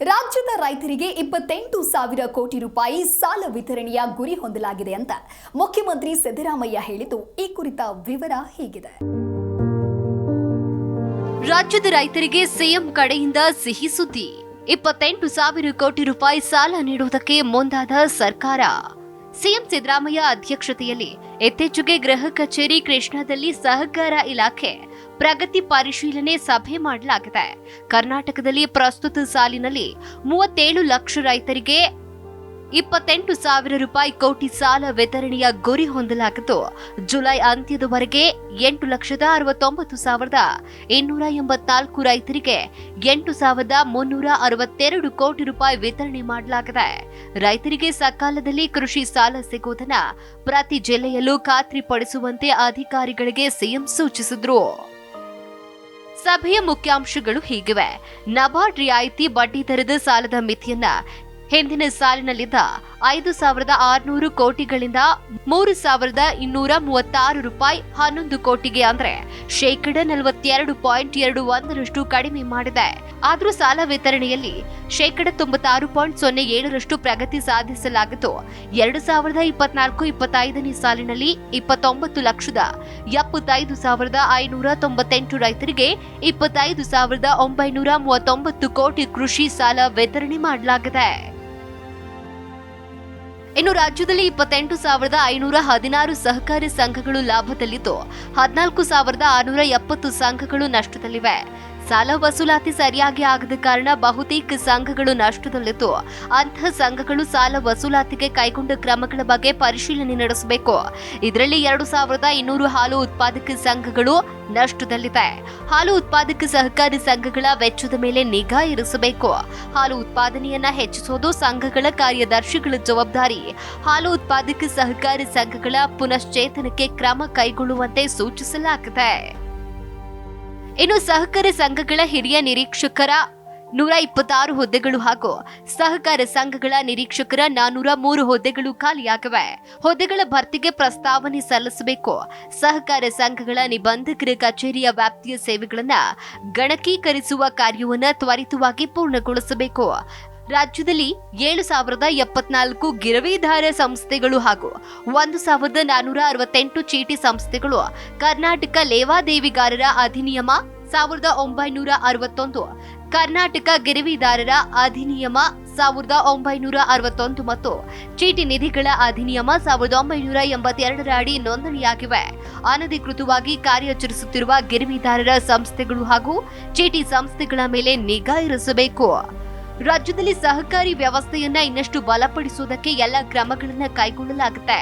ರಾಜ್ಯದ ರೈತರಿಗೆ 28,000 ಕೋಟಿ ರೂಪಾಯಿ ಸಾಲ ವಿತರಣೆಯ ಗುರಿ ಹೊಂದಲಾಗಿದೆ ಅಂತ ಮುಖ್ಯಮಂತ್ರಿ ಸಿದ್ದರಾಮಯ್ಯ ಹೇಳಿದ್ದು ಈ ಕುರಿತ ವಿವರ ಹೀಗಿದೆ. ರಾಜ್ಯದ ರೈತರಿಗೆ ಸಿಎಂ ಕಡೆಯಿಂದ ಸಿಹಿ ಸುದ್ದಿ. 28,000 ಕೋಟಿ ರೂಪಾಯಿ ಸಾಲ ನೀಡುವುದಕ್ಕೆ ಮುಂದಾದ ಸರ್ಕಾರ. ಸಿಎಂ ಸಿದ್ದರಾಮಯ್ಯ ಅಧ್ಯಕ್ಷತೆಯಲ್ಲಿ ಇತ್ತೀಚೆಗೆ ಗೃಹ ಕಚೇರಿ ಕೃಷ್ಣಾದಲ್ಲಿ ಸಹಕಾರ ಇಲಾಖೆ ಪ್ರಗತಿ ಪರಿಶೀಲನೆ ಸಭೆ ಮಾಡಲಾಗಿದೆ. ಕರ್ನಾಟಕದಲ್ಲಿ ಪ್ರಸ್ತುತ ಸಾಲಿನಲ್ಲಿ 37 ಲಕ್ಷ ರೈತರಿಗೆ 28,000 ಕೋಟಿ ಸಾಲ ವಿತರಣೆಯ ಗುರಿ ಹೊಂದಲಾಗಿದ್ದು, ಜುಲೈ ಅಂತ್ಯದವರೆಗೆ 8,69,284 ರೈತರಿಗೆ 8,362 ಕೋಟಿ ರೂಪಾಯಿ ವಿತರಣೆ ಮಾಡಲಾಗಿದೆ. ರೈತರಿಗೆ ಸಕಾಲದಲ್ಲಿ ಕೃಷಿ ಸಾಲ ಸಿಗುವುದನ್ನು ಪ್ರತಿ ಜಿಲ್ಲೆಯಲ್ಲೂ ಖಾತ್ರಿಪಡಿಸುವಂತೆ ಅಧಿಕಾರಿಗಳಿಗೆ ಸಿಎಂ ಸೂಚಿಸಿದರು. ಸಭೆಯ ಮುಖ್ಯಾಂಶಗಳು ಹೀಗಿವೆ. ನಬಾರ್ಡ್ ರಿಯಾಯಿತಿ ಬಡ್ಡಿ ದರದ ಸಾಲದ ಮಿತಿಯನ್ನ ಹಿಂದಿನ ಸಾಲಿನಲ್ಲಿದ್ದ 5,600 ಕೋಟಿಗಳಿಂದ 3,236 ರೂಪಾಯಿ 11 ಕೋಟಿಗೆ ಅಂದ್ರೆ ಶೇಕಡ 42.21% ಕಡಿಮೆ ಮಾಡಿದೆ. ಆದರೂ ಸಾಲ ವಿತರಣೆಯಲ್ಲಿ ಶೇಕಡ 96.07% ಪ್ರಗತಿ ಸಾಧಿಸಲಾಗಿತ್ತು. 2024-25ನೇ ಸಾಲಿನಲ್ಲಿ 29,75,598 ರೈತರಿಗೆ 25,939 ಕೋಟಿ ಕೃಷಿ ಸಾಲ ವಿತರಣೆ ಮಾಡಲಾಗಿದೆ. ಇನ್ನು ರಾಜ್ಯದಲ್ಲಿ 28,516 ಸಹಕಾರಿ ಸಂಘಗಳು ಲಾಭದಲ್ಲಿದ್ದು, 14,670 ಸಂಘಗಳು ನಷ್ಟದಲ್ಲಿವೆ. ಸಾಲ ವಸೂಲಾತಿ ಸರಿಯಾಗಿ ಆಗದ ಕಾರಣ ಬಹುತೇಕ ಸಂಘಗಳು ನಷ್ಟದಲ್ಲಿದ್ದು, ಅಂತಹ ಸಂಘಗಳು ಸಾಲ ವಸೂಲಾತಿಗೆ ಕೈಗೊಂಡ ಕ್ರಮಗಳ ಬಗ್ಗೆ ಪರಿಶೀಲನೆ ನಡೆಸಬೇಕು. ಇದರಲ್ಲಿ 2,200 ಹಾಲು ಉತ್ಪಾದಕ ಸಂಘಗಳು ನಷ್ಟದಲ್ಲಿದೆ. ಹಾಲು ಉತ್ಪಾದಕ ಸಹಕಾರಿ ಸಂಘಗಳ ವೆಚ್ಚದ ಮೇಲೆ ನಿಗಾ ಇರಿಸಬೇಕು. ಹಾಲು ಉತ್ಪಾದನೆಯನ್ನ ಹೆಚ್ಚಿಸುವುದು ಸಂಘಗಳ ಕಾರ್ಯದರ್ಶಿಗಳ ಜವಾಬ್ದಾರಿ. ಹಾಲು ಉತ್ಪಾದಕ ಸಹಕಾರಿ ಸಂಘಗಳ ಪುನಶ್ಚೇತನಕ್ಕೆ ಕ್ರಮ ಕೈಗೊಳ್ಳುವಂತೆ ಸೂಚಿಸಲಾಗಿದೆ. ಇನ್ನು ಸಹಕಾರ ಸಂಘಗಳ ಹಿರಿಯ ನಿರೀಕ್ಷಕರ 126 ಹುದ್ದೆಗಳು ಹಾಗೂ ಸಹಕಾರ ಸಂಘಗಳ ನಿರೀಕ್ಷಕರ 403 ಹುದ್ದೆಗಳು ಖಾಲಿಯಾಗಿವೆ. ಹುದ್ದೆಗಳ ಭರ್ತಿಗೆ ಪ್ರಸ್ತಾವನೆ ಸಲ್ಲಿಸಬೇಕು. ಸಹಕಾರ ಸಂಘಗಳ ನಿಬಂಧಕರ ಕಚೇರಿಯ ವ್ಯಾಪ್ತಿಯ ಸೇವೆಗಳನ್ನು ಗಣಕೀಕರಿಸುವ ಕಾರ್ಯವನ್ನು ತ್ವರಿತವಾಗಿ ಪೂರ್ಣಗೊಳಿಸಬೇಕು. ರಾಜ್ಯದಲ್ಲಿ 7,074 ಗಿರವಿದಾರ ಸಂಸ್ಥೆಗಳು ಹಾಗೂ 1,468 ಚೀಟಿ ಸಂಸ್ಥೆಗಳು ಕರ್ನಾಟಕ ಲೇವಾದೇವಿಗಾರರ ಅಧಿನಿಯಮ 1961, ಕರ್ನಾಟಕ ಗಿರವಿದಾರರ ಅಧಿನಿಯಮ 1961 ಮತ್ತು ಚೀಟಿ ನಿಧಿಗಳ ಅಧಿನಿಯಮ 1982 ಅಡಿ ನೋಂದಣಿಯಾಗಿವೆ. ಅನಧಿಕೃತವಾಗಿ ಕಾರ್ಯಾಚರಿಸುತ್ತಿರುವ ಗಿರವಿದಾರರ ಸಂಸ್ಥೆಗಳು ಹಾಗೂ ಚೀಟಿ ಸಂಸ್ಥೆಗಳ ಮೇಲೆ ನಿಗಾ ಇರಿಸಬೇಕು. ರಾಜ್ಯದಲ್ಲಿ ಸಹಕಾರಿ ವ್ಯವಸ್ಥೆಯನ್ನ ಇನ್ನಷ್ಟು ಬಲಪಡಿಸುವುದಕ್ಕೆ ಎಲ್ಲ ಕ್ರಮಗಳನ್ನು ಕೈಗೊಳ್ಳಲಾಗುತ್ತೆ.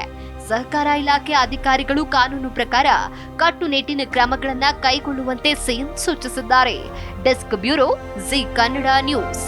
ಸಹಕಾರ ಇಲಾಖೆ ಅಧಿಕಾರಿಗಳು ಕಾನೂನು ಪ್ರಕಾರ ಕಟ್ಟುನಿಟ್ಟಿನ ಕ್ರಮಗಳನ್ನು ಕೈಗೊಳ್ಳುವಂತೆ ಸಿಎಂ ಸೂಚಿಸಿದ್ದಾರೆ. Desk bureau, G Kannada news.